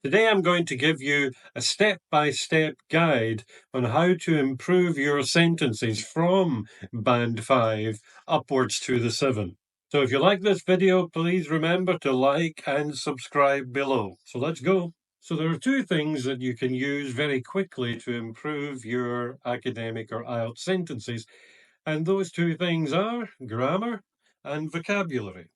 Today I'm going to give you a step-by-step guide on how to improve your sentences from Band 5 upwards to the 7. So if you like this video, please remember to like and subscribe below. So let's go. So there are two things that you can use very quickly to improve your academic or IELTS sentences, and those two things are grammar and vocabulary.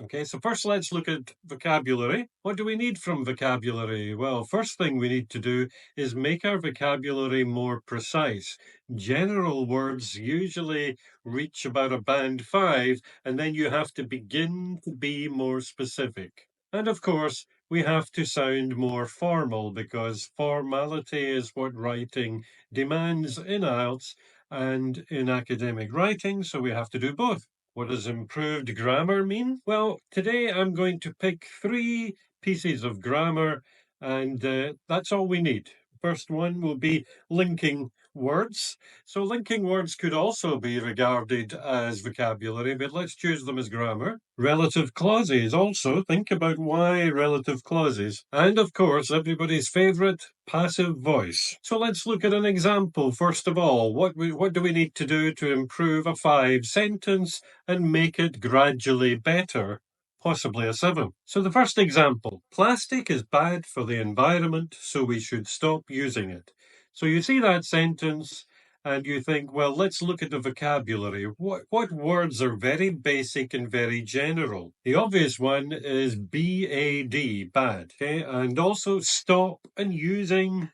Okay, so first let's look at vocabulary. What do we need from vocabulary? Well, first thing we need to do is make our vocabulary more precise. General words usually reach about a band 5, and then you have to begin to be more specific. And of course, we have to sound more formal because formality is what writing demands in IELTS and in academic writing, so we have to do both. What does improved grammar mean? Well, today I'm going to pick 3 pieces of grammar, and that's all we need. First one will be linking words. So linking words could also be regarded as vocabulary, but let's choose them as grammar. Relative clauses also. Think about why relative clauses. And of course, everybody's favorite, passive voice. So let's look at an example. First of all, what do we need to do to improve a 5 sentence and make it gradually better? Possibly a 7. So the first example, plastic is bad for the environment, so we should stop using it. So you see that sentence and you think, well, let's look at the vocabulary. What words are very basic and very general? The obvious one is B-A-D, bad, okay? And also stop and using.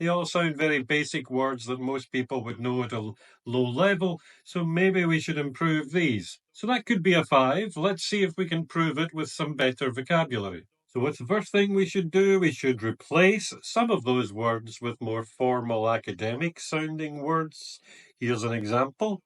They all sound very basic words that most people would know at a low level, so maybe we should improve these. So that could be a 5. Let's see if we can prove it with some better vocabulary. So what's the first thing we should do? We should replace some of those words with more formal academic sounding words. Here's an example.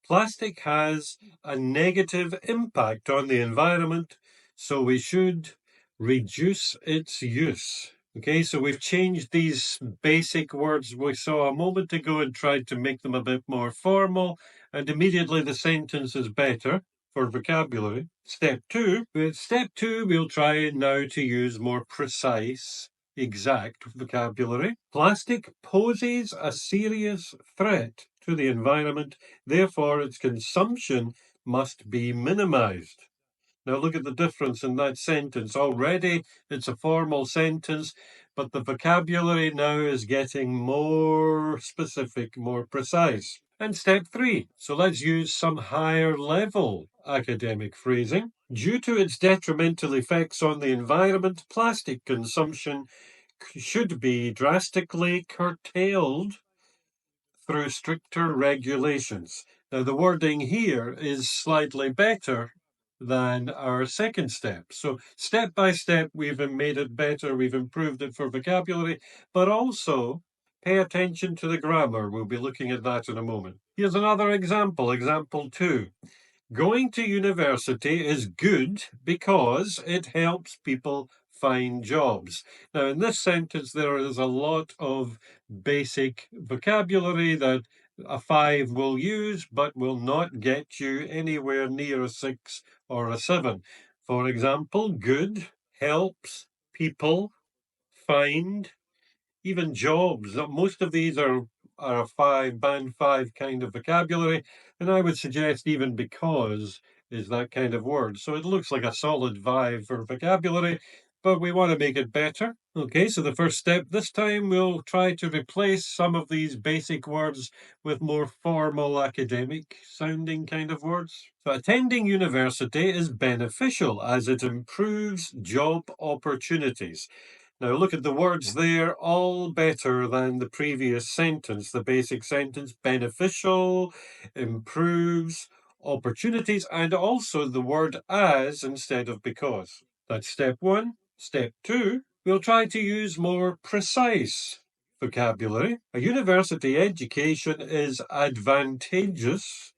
Plastic has a negative impact on the environment, so we should reduce its use. Okay, so we've changed these basic words we saw a moment ago and tried to make them a bit more formal, and immediately the sentence is better for vocabulary. Step 2. With step 2, we'll try now to use more precise, exact vocabulary. Plastic poses a serious threat to the environment, therefore its consumption must be minimized. Now look at the difference in that sentence. Already it's a formal sentence, but the vocabulary now is getting more specific, more precise. And step 3. So let's use some higher level academic phrasing. Due to its detrimental effects on the environment, plastic consumption should be drastically curtailed through stricter regulations. Now, the wording here is slightly better than our second step. So step by step, we've made it better. We've improved it for vocabulary, but also pay attention to the grammar. We'll be looking at that in a moment. Here's another example, example 2. Going to university is good because it helps people find jobs. Now, in this sentence, there is a lot of basic vocabulary that a 5 will use, but will not get you anywhere near a 6 or a 7. For example, good, helps, people, find, even jobs. Most of these are a 5, band 5 kind of vocabulary, and I would suggest even because is that kind of word. So it looks like a solid 5 for vocabulary, but we want to make it better. Okay, so the first step this time, we'll try to replace some of these basic words with more formal academic sounding kind of words. So attending university is beneficial as it improves job opportunities. Now look at the words there, all better than the previous sentence, the basic sentence, beneficial, improves, opportunities, and also the word as instead of because. That's step 1. Step 2, we'll try to use more precise vocabulary. A university education is advantageous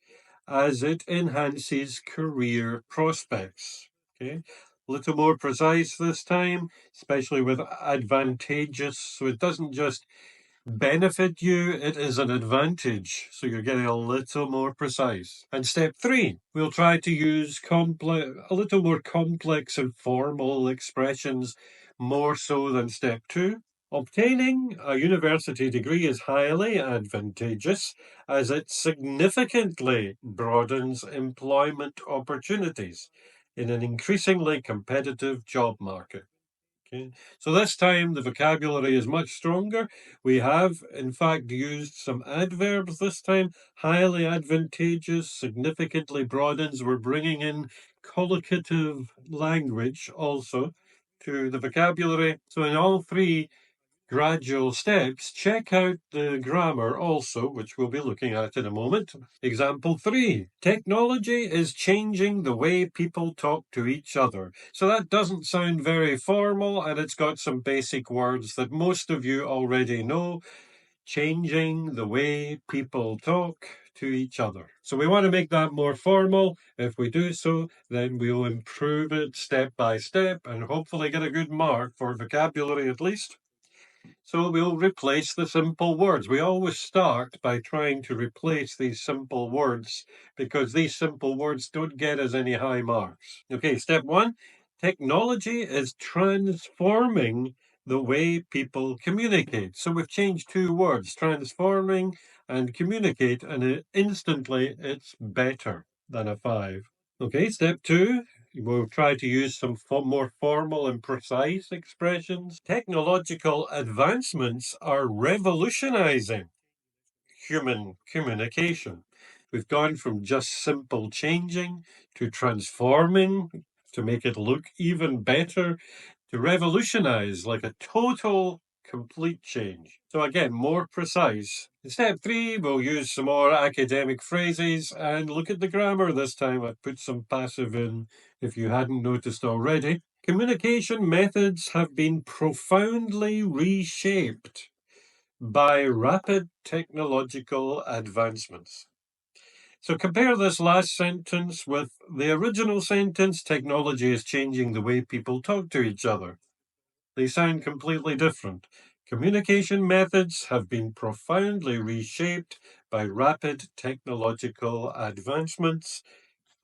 as it enhances career prospects. Okay, a little more precise this time, especially with advantageous. So it doesn't just benefit you, it is an advantage. So you're getting a little more precise. And step 3, we'll try to use a little more complex and formal expressions, more so than step 2. Obtaining a university degree is highly advantageous as it significantly broadens employment opportunities in an increasingly competitive job market. Okay. So this time the vocabulary is much stronger. We have, in fact, used some adverbs this time. Highly advantageous, significantly broadens. We're bringing in collocative language also to the vocabulary. So in all three gradual steps, check out the grammar also, which we'll be looking at in a moment. Example 3. Technology is changing the way people talk to each other. So that doesn't sound very formal, and it's got some basic words that most of you already know. Changing the way people talk to each other. So we want to make that more formal. If we do so, then we'll improve it step by step and hopefully get a good mark for vocabulary at least. So we'll replace the simple words. We always start by trying to replace these simple words because these simple words don't get us any high marks. Okay, step 1. Technology is transforming the way people communicate. So we've changed two words, transforming and communicate, and instantly it's better than a 5. Okay, step 2. We'll try to use some more formal and precise expressions. Technological advancements are revolutionizing human communication. We've gone from just simple changing to transforming to make it look even better to revolutionize, like a total complete change. So again, more precise. In step 3, we'll use some more academic phrases and look at the grammar this time. I've put some passive in if you hadn't noticed already. Communication methods have been profoundly reshaped by rapid technological advancements. So compare this last sentence with the original sentence. Technology is changing the way people talk to each other. They sound completely different. Communication methods have been profoundly reshaped by rapid technological advancements.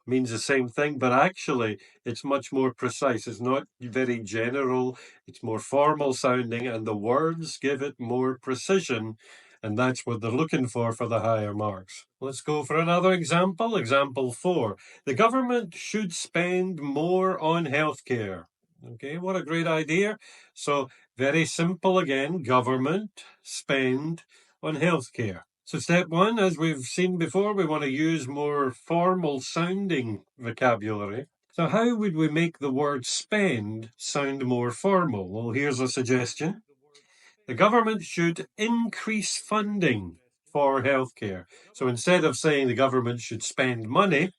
Means the same thing, but actually it's much more precise. It's not very general, it's more formal sounding, and the words give it more precision, and that's what they're looking for the higher marks. Let's go for another example. Example 4. The government should spend more on healthcare. Okay, what a great idea. So very simple again, government spend on healthcare. So step 1, as we've seen before, we want to use more formal sounding vocabulary. So how would we make the word spend sound more formal? Well, here's a suggestion. The government should increase funding for healthcare. So instead of saying the government should spend money,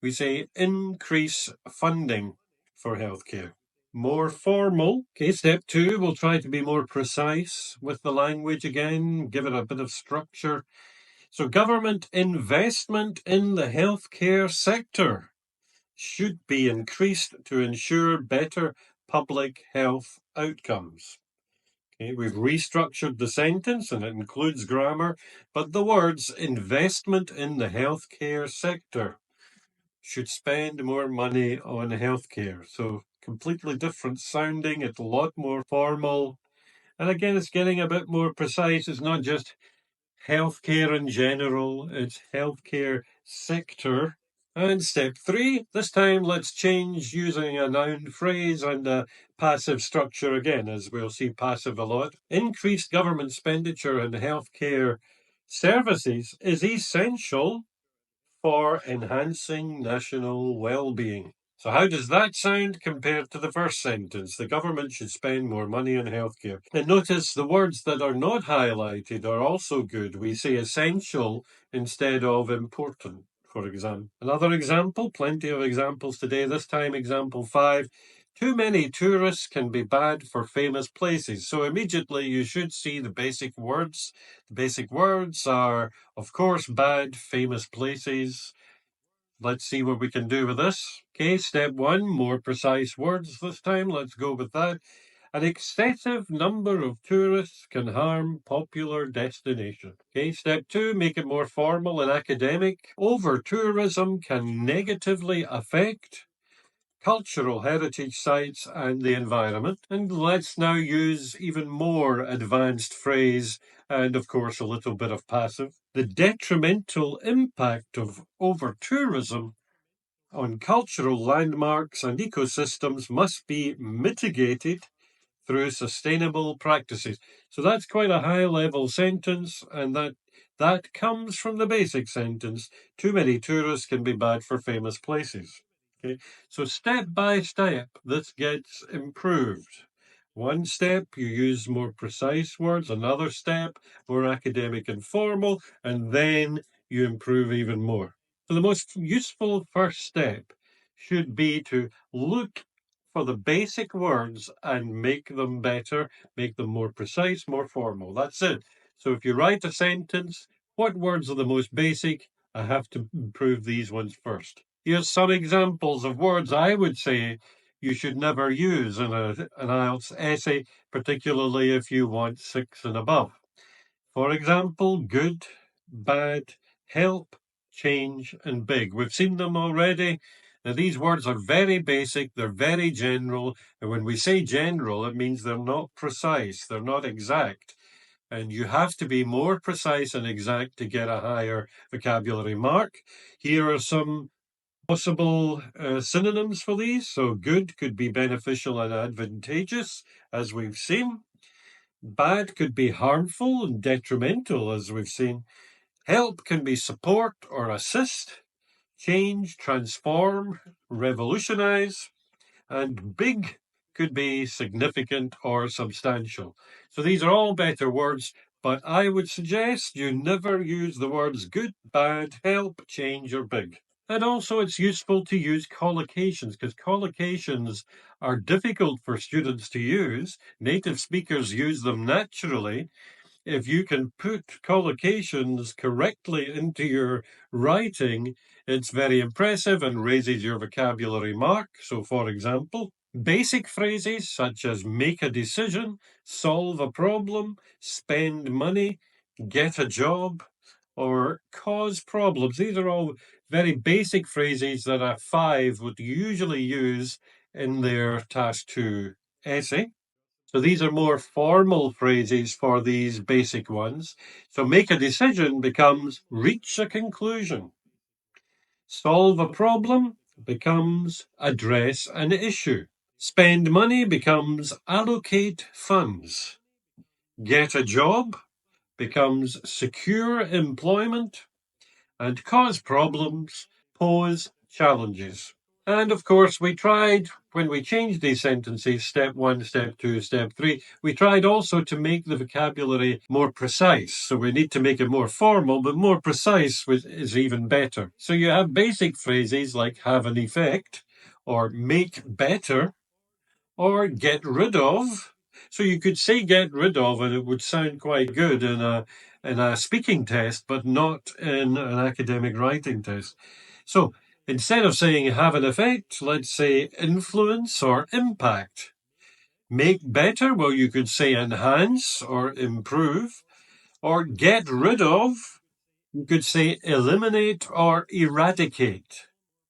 we say increase funding for healthcare. More formal. Okay, step 2, we'll try to be more precise with the language again, give it a bit of structure. So government investment in the healthcare sector should be increased to ensure better public health outcomes. Okay, we've restructured the sentence and it includes grammar, but the words investment in the healthcare sector should spend more money on healthcare. So completely different sounding, it's a lot more formal. And again, it's getting a bit more precise. It's not just healthcare in general, it's healthcare sector. And step 3, this time let's change using a noun phrase and a passive structure again, as we'll see passive a lot. Increased government expenditure in healthcare services is essential for enhancing national well-being. So how does that sound compared to the first sentence? The government should spend more money on healthcare. And notice the words that are not highlighted are also good. We say essential instead of important, for example. Another example, plenty of examples today, this time example 5. Too many tourists can be bad for famous places. So immediately you should see the basic words. The basic words are, of course, bad, famous places. Let's see what we can do with this. Okay, step 1, more precise words this time. Let's go with that. An excessive number of tourists can harm popular destination. Okay, step 2, make it more formal and academic. Over tourism can negatively affect cultural heritage sites and the environment. And let's now use even more advanced phrase and, of course, a little bit of passive. The detrimental impact of over-tourism on cultural landmarks and ecosystems must be mitigated through sustainable practices. So that's quite a high-level sentence, and that comes from the basic sentence, too many tourists can be bad for famous places. Okay, so step by step, this gets improved. One step, you use more precise words. Another step, more academic and formal, and then you improve even more. So the most useful first step should be to look for the basic words and make them better, make them more precise, more formal. That's it. So if you write a sentence, what words are the most basic? I have to improve these ones first. Here's some examples of words I would say you should never use in an IELTS essay, particularly if you want 6 and above. For example, good, bad, help, change, and big. We've seen them already. Now, these words are very basic, they're very general. And when we say general, it means they're not precise, they're not exact. And you have to be more precise and exact to get a higher vocabulary mark. Here are some possible synonyms for these. So, good could be beneficial and advantageous, as we've seen. Bad could be harmful and detrimental, as we've seen. Help can be support or assist. Change, transform, revolutionize. And big could be significant or substantial. So these are all better words, but I would suggest you never use the words good, bad, help, change, or big. And also it's useful to use collocations because collocations are difficult for students to use. Native speakers use them naturally. If you can put collocations correctly into your writing, it's very impressive and raises your vocabulary mark. So, for example, basic phrases such as make a decision, solve a problem, spend money, get a job, or cause problems. These are all very basic phrases that a 5 would usually use in their Task 2 essay. So these are more formal phrases for these basic ones. So make a decision becomes reach a conclusion. Solve a problem becomes address an issue. Spend money becomes allocate funds. Get a job becomes secure employment. And cause problems, pose challenges. And of course, we tried, when we changed these sentences, step 1, step 2, step 3, we tried also to make the vocabulary more precise. So we need to make it more formal, but more precise is even better. So you have basic phrases like have an effect, or make better, or get rid of. So you could say get rid of, and it would sound quite good in a speaking test, but not in an academic writing test. So instead of saying have an effect, let's say influence or impact. Make better, well, you could say enhance or improve, or get rid of, you could say eliminate or eradicate.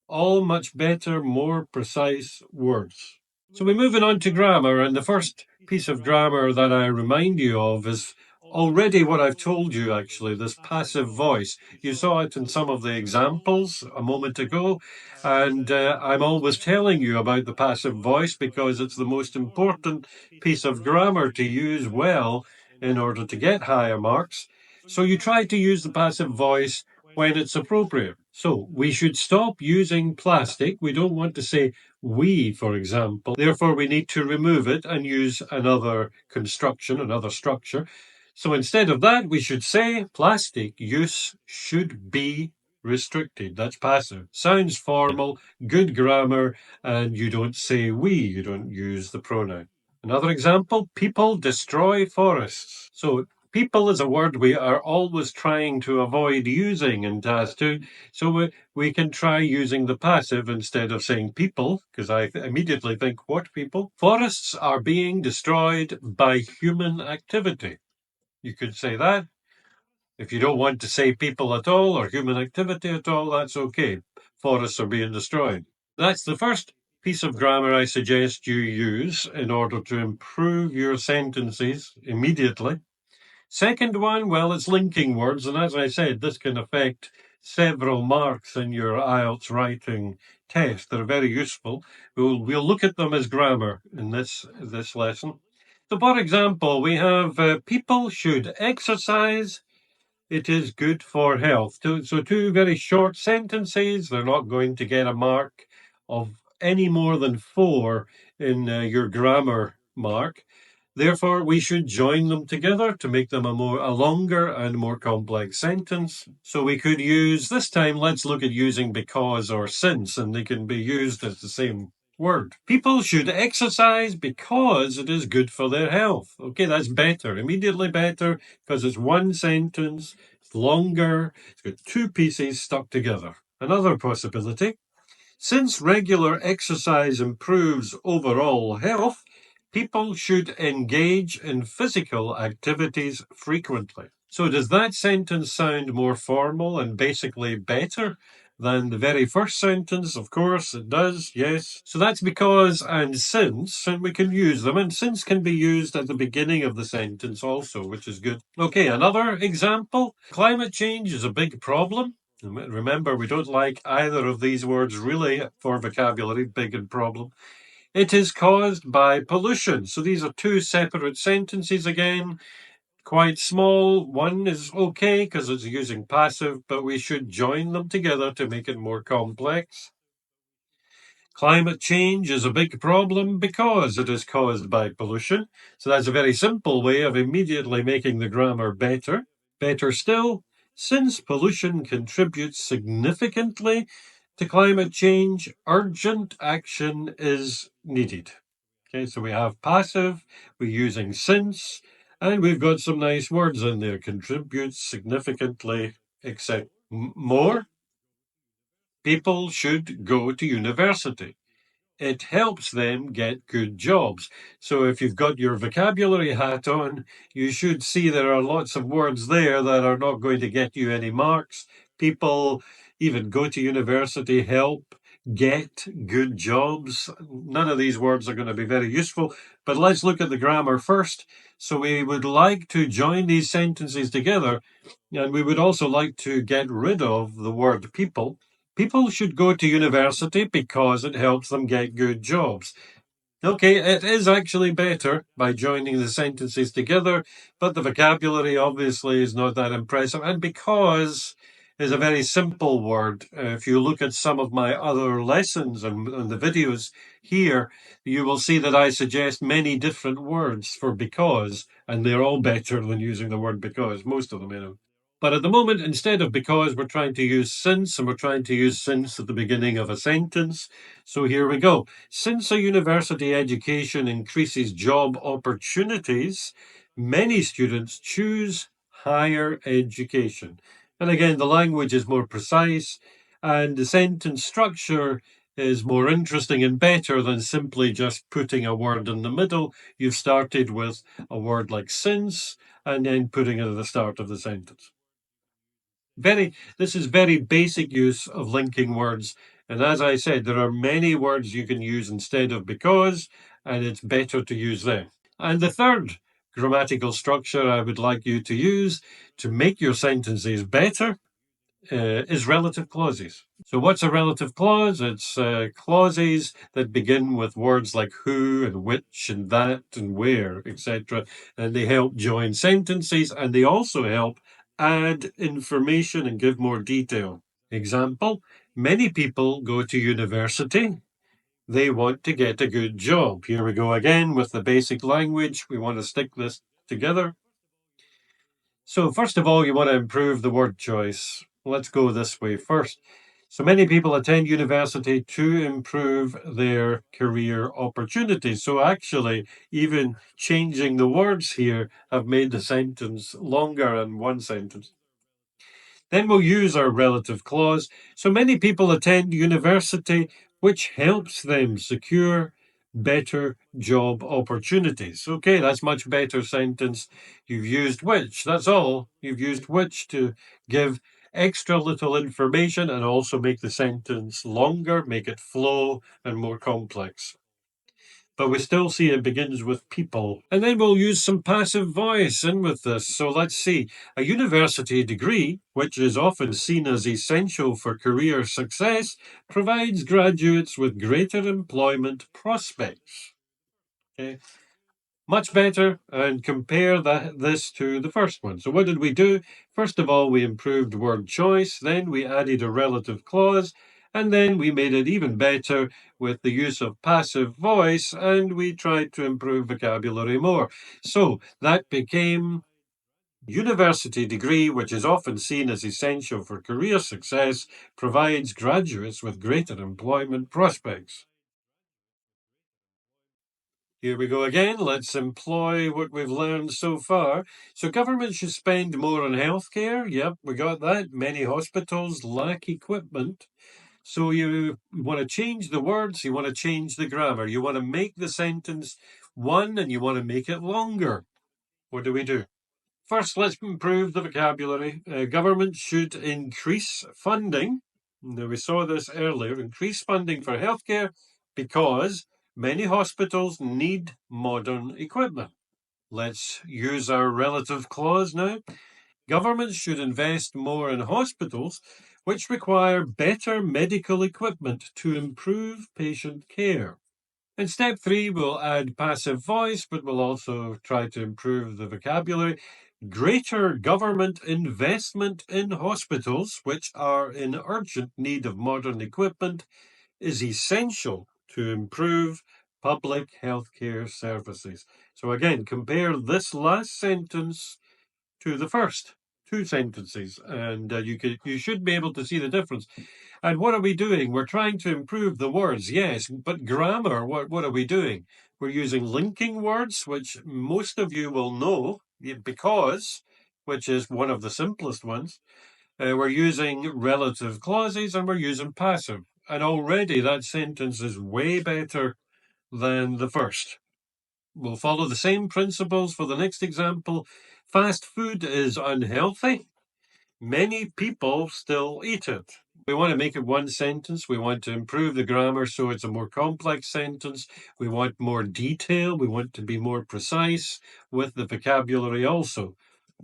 All much better, more precise words. So we're moving on to grammar, and the first piece of grammar that I remind you of is already what I've told you, actually, this passive voice. You saw it in some of the examples a moment ago, and I'm always telling you about the passive voice because it's the most important piece of grammar to use well in order to get higher marks. So you try to use the passive voice when it's appropriate. So we should stop using plastic. We don't want to say we, for example. Therefore, we need to remove it and use another construction, another structure. So instead of that, we should say plastic use should be restricted. That's passive. Sounds formal, good grammar, and you don't say we, you don't use the pronoun. Another example, people destroy forests. So people is a word we are always trying to avoid using in Task 2. So we can try using the passive instead of saying people, because I immediately think, what people? Forests are being destroyed by human activity. You could say that. If you don't want to say people at all or human activity at all, that's okay. Forests are being destroyed. That's the first piece of grammar I suggest you use in order to improve your sentences immediately. Second one, well, it's linking words. And as I said, this can affect several marks in your IELTS writing test. They're very useful. We'll look at them as grammar in this lesson. So, for example, we have people should exercise. It is good for health. So two very short sentences. They're not going to get a mark of any more than 4 in your grammar mark. Therefore, we should join them together to make them a longer and more complex sentence. So we could use, this time, let's look at using because or since, and they can be used as the same word. People should exercise because it is good for their health. Okay, that's better, immediately better, because it's one sentence, it's longer, it's got 2 pieces stuck together. Another possibility, since regular exercise improves overall health, people should engage in physical activities frequently. So does that sentence sound more formal and basically better than the very first sentence? Of course it does, yes. So that's because and since, and we can use them, and since can be used at the beginning of the sentence also, which is good. Okay, another example. Climate change is a big problem. Remember, we don't like either of these words really for vocabulary, big and problem. It is caused by pollution. So these are 2 separate sentences again, quite small. One is okay because it's using passive, but we should join them together to make it more complex. Climate change is a big problem because it is caused by pollution. So that's a very simple way of immediately making the grammar better. Better still, since pollution contributes significantly to climate change, urgent action is needed. Okay, so we have passive, we're using since, and we've got some nice words in there. Contributes significantly, except more. People should go to university. It helps them get good jobs. So if you've got your vocabulary hat on, you should see there are lots of words there that are not going to get you any marks. People even go to university, help, get good jobs. None of these words are going to be very useful, but let's look at the grammar first. So we would like to join these sentences together, and we would also like to get rid of the word people. People should go to university because it helps them get good jobs. Okay, it is actually better by joining the sentences together, but the vocabulary obviously is not that impressive. And because is a very simple word. If you look at some of my other lessons and the videos here, you will see that I suggest many different words for because, and they're all better than using the word because, most of them, But at the moment, instead of because, we're trying to use since, and we're trying to use since at the beginning of a sentence. So here we go. Since a university education increases job opportunities, many students choose higher education. And again, the language is more precise, and the sentence structure is more interesting and better than simply just putting a word in the middle. You've started with a word like since, and then putting it at the start of the sentence. This is very basic use of linking words. And as I said, there are many words you can use instead of because, and it's better to use them. And the third grammatical structure I would like you to use to make your sentences better is relative clauses. So what's a relative clause? It's clauses that begin with words like who and which and that and where, etc. And they help join sentences, and they also help add information and give more detail. Example, many people go to university. They want to get a good job. Here we go again with the basic language. We want to stick this together. So first of all, you want to improve the word choice. Let's go this way first. So many people attend university to improve their career opportunities. So actually, even changing the words here have made the sentence longer in one sentence. Then we'll use our relative clause. So many people attend university, which helps them secure better job opportunities. Okay, that's much better sentence. You've used which, that's all. You've used which to give extra little information and also make the sentence longer, make it flow and more complex. But we still see it begins with people. And then we'll use some passive voice in with this. So let's see. A university degree, which is often seen as essential for career success, provides graduates with greater employment prospects. Okay. Much better, and compare this to the first one. So what did we do? First of all, we improved word choice, then we added a relative clause, and then we made it even better with the use of passive voice, and we tried to improve vocabulary more. So that became university degree, which is often seen as essential for career success, provides graduates with greater employment prospects. Here we go again. Let's employ what we've learned so far. So government should spend more on healthcare. Yep, we got that. Many hospitals lack equipment. So you want to change the words, you want to change the grammar. You want to make the sentence one and you want to make it longer. What do we do? First, let's improve the vocabulary. Government should increase funding. Now, we saw this earlier. Increase funding for healthcare because many hospitals need modern equipment. Let's use our relative clause now. Government should invest more in hospitals, which require better medical equipment to improve patient care. In step 3, we'll add passive voice, but we'll also try to improve the vocabulary. Greater government investment in hospitals, which are in urgent need of modern equipment, is essential to improve public healthcare services. So again, compare this last sentence to the first two sentences, and you should be able to see the difference. And what are we doing? We're trying to improve the words, yes, but grammar, what are we doing? We're using linking words, which most of you will know, because, which is one of the simplest ones. We're using relative clauses and we're using passive. And already that sentence is way better than the first. We'll follow the same principles for the next example. Fast food is unhealthy. Many people still eat it. We want to make it one sentence. We want to improve the grammar so it's a more complex sentence. We want more detail. We want to be more precise with the vocabulary also.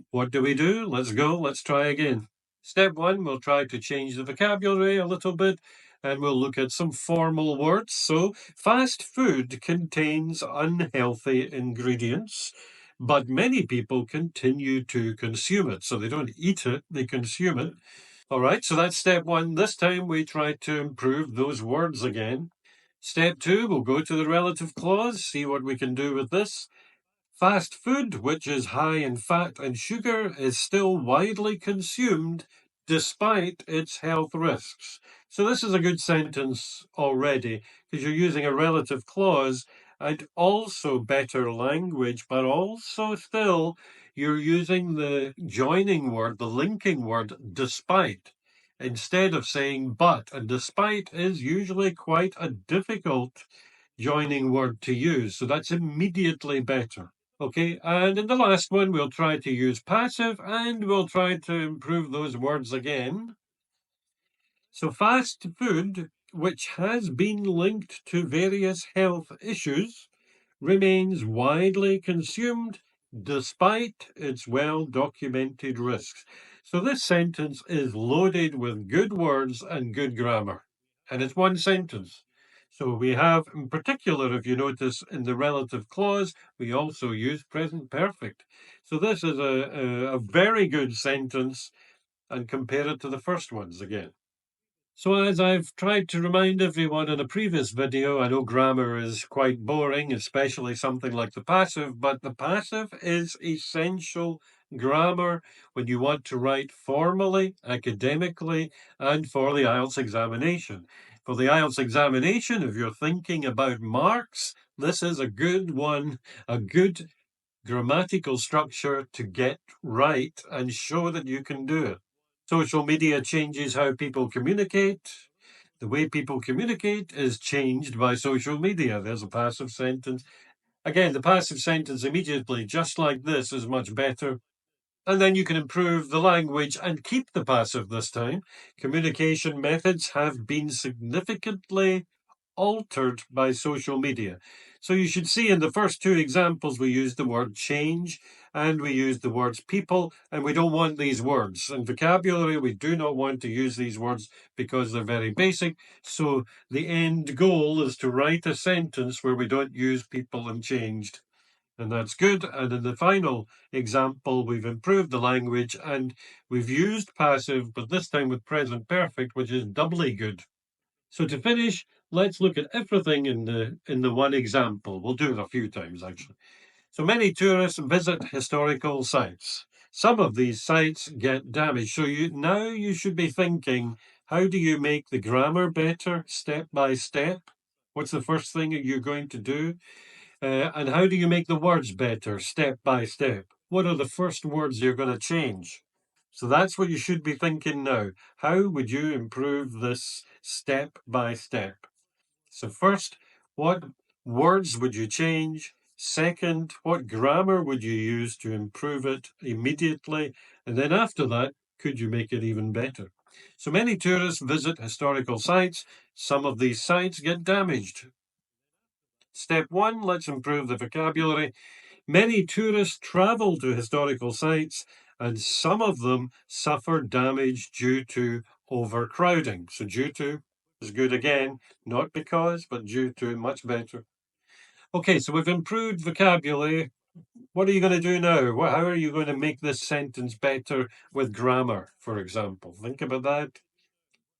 What do we do? Let's go. Let's try again. Step 1, we'll try to change the vocabulary a little bit and we'll look at some formal words. So, fast food contains unhealthy ingredients, but many people continue to consume it. So, they don't eat it, they consume it. All right, so that's step 1. This time we try to improve those words again. Step 2, we'll go to the relative clause, see what we can do with this. Fast food, which is high in fat and sugar, is still widely consumed despite its health risks. So this is a good sentence already because you're using a relative clause and also better language, but also still you're using the joining word, the linking word, despite, instead of saying but. And despite is usually quite a difficult joining word to use. So that's immediately better. Okay, and in the last one, we'll try to use passive and we'll try to improve those words again. So fast food, which has been linked to various health issues, remains widely consumed despite its well-documented risks. So this sentence is loaded with good words and good grammar, and it's one sentence. So we have, in particular, if you notice in the relative clause, we also use present perfect. So this is a very good sentence, and compare it to the first ones again. So as I've tried to remind everyone in a previous video, I know grammar is quite boring, especially something like the passive, but the passive is essential grammar when you want to write formally, academically, and for the IELTS examination. For the IELTS examination, if you're thinking about marks, this is a good one, a good grammatical structure to get right and show that you can do it. Social media changes how people communicate. The way people communicate is changed by social media. There's a passive sentence. Again, the passive sentence immediately, just like this, is much better. And then you can improve the language and keep the passive this time. Communication methods have been significantly altered by social media. So you should see in the first two examples, we used the word change and we used the words people, and we don't want these words. In vocabulary, we do not want to use these words because they're very basic. So the end goal is to write a sentence where we don't use people and changed. And that's good. And in the final example, we've improved the language and we've used passive, but this time with present perfect, which is doubly good. So to finish, let's look at everything in the one example. We'll do it a few times, actually. So many tourists visit historical sites. Some of these sites get damaged. So you should be thinking, how do you make the grammar better step by step? What's the first thing that you're going to do? And how do you make the words better step by step? What are the first words you're going to change? So that's what you should be thinking now. How would you improve this step by step? So first, what words would you change? Second, what grammar would you use to improve it immediately? And then after that, could you make it even better? So many tourists visit historical sites. Some of these sites get damaged. Step one, let's improve the vocabulary. Many tourists travel to historical sites and some of them suffer damage due to overcrowding. So due to is good again, not because, but due to, much better. Okay, so we've improved vocabulary. What are you going to do now? How are you going to make this sentence better with grammar, for example? Think about that.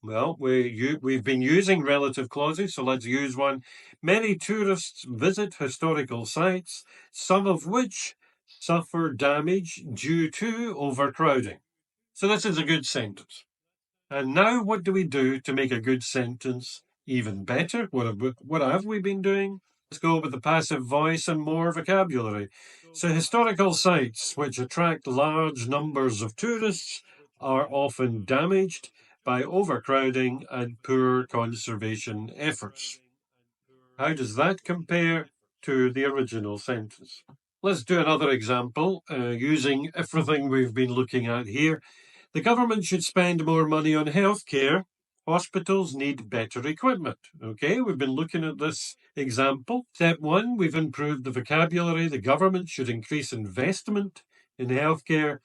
Well, we've been using relative clauses, so let's use one. Many tourists visit historical sites, some of which suffer damage due to overcrowding. So this is a good sentence. And now what do we do to make a good sentence even better? What have we been doing? Let's go with the passive voice and more vocabulary. So historical sites which attract large numbers of tourists are often damaged by overcrowding and poor conservation efforts. How does that compare to the original sentence? Let's do another example using everything we've been looking at here. The government should spend more money on healthcare. Hospitals need better equipment. Okay, we've been looking at this example. Step one, we've improved the vocabulary. The government should increase investment in healthcare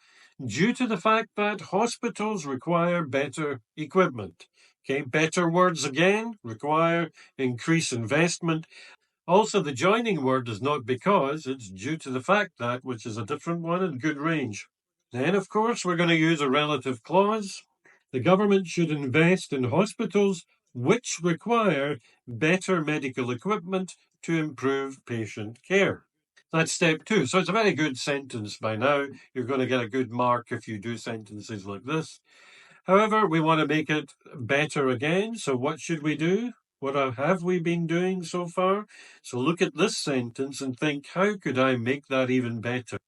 due to the fact that hospitals require better equipment. Okay, better words again, require, increase investment. Also, the joining word is not because, it's due to the fact that, which is a different one and good range. Then, of course, we're going to use a relative clause. The government should invest in hospitals which require better medical equipment to improve patient care. That's step two. So it's a very good sentence by now. You're going to get a good mark if you do sentences like this. However, we want to make it better again. So what should we do? What have we been doing so far? So look at this sentence and think, how could I make that even better?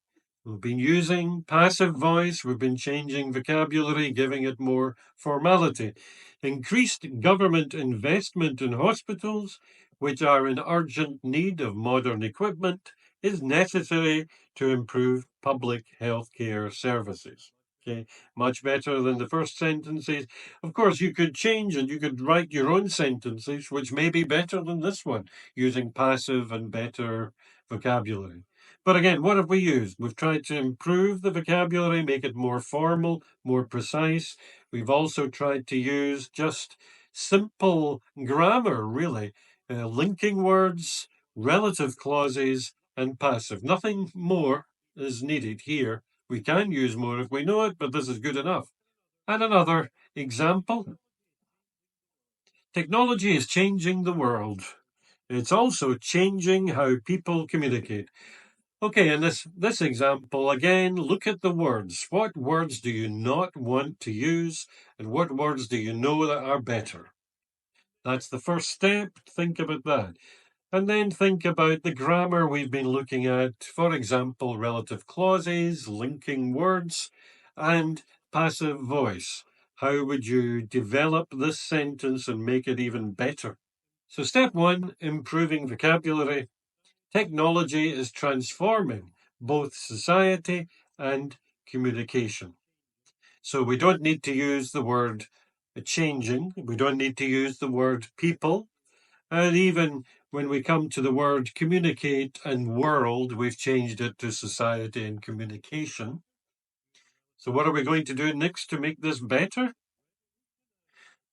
We've been using passive voice. We've been changing vocabulary, giving it more formality. Increased government investment in hospitals, which are in urgent need of modern equipment, is necessary to improve public healthcare services. Okay, much better than the first sentences. Of course, you could change and you could write your own sentences, which may be better than this one, using passive and better vocabulary. But again, what have we used? We've tried to improve the vocabulary, make it more formal, more precise. We've also tried to use just simple grammar, really, linking words, relative clauses, and passive. Nothing more is needed here. We can use more if we know it, but this is good enough. And another example. Technology is changing the world. It's also changing how people communicate. Okay, in this example, again, look at the words. What words do you not want to use, and what words do you know that are better? That's the first step. Think about that. And then think about the grammar we've been looking at. For example, relative clauses, linking words, and passive voice. How would you develop this sentence and make it even better? So step one, improving vocabulary. Technology is transforming both society and communication. So we don't need to use the word changing. We don't need to use the word people. And even when we come to the word communicate and world, we've changed it to society and communication. So what are we going to do next to make this better?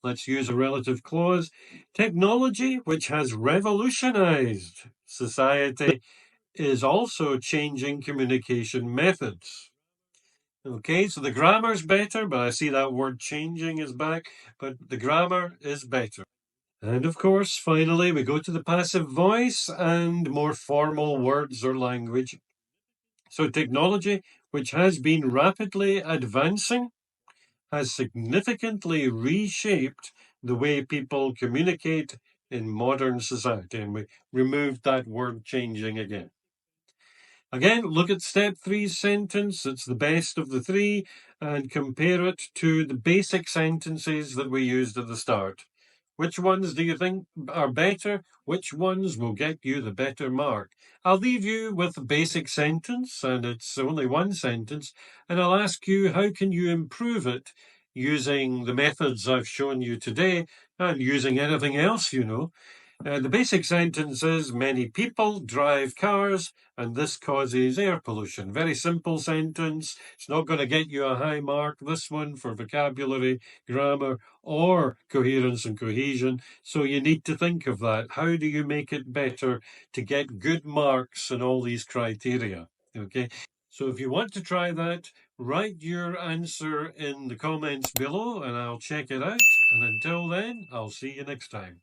Let's use a relative clause. Technology, which has revolutionized society, is also changing communication methods. Okay, so the grammar's better, but I see that word changing is back, but the grammar is better. And of course, finally, we go to the passive voice and more formal words or language. So technology, which has been rapidly advancing, has significantly reshaped the way people communicate in modern society. And we removed that word changing again. Again, look at step 3's sentence. It's the best of the three, and compare it to the basic sentences that we used at the start. Which ones do you think are better? Which ones will get you the better mark? I'll leave you with the basic sentence, and it's only one sentence, and I'll ask you, how can you improve it using the methods I've shown you today and using anything else you know? The basic sentence is, many people drive cars and this causes air pollution. Very simple sentence. It's not going to get you a high mark, this one, for vocabulary, grammar, or coherence and cohesion. So you need to think of that. How do you make it better to get good marks in all these criteria? Okay. So if you want to try that, write your answer in the comments below and I'll check it out. And until then, I'll see you next time.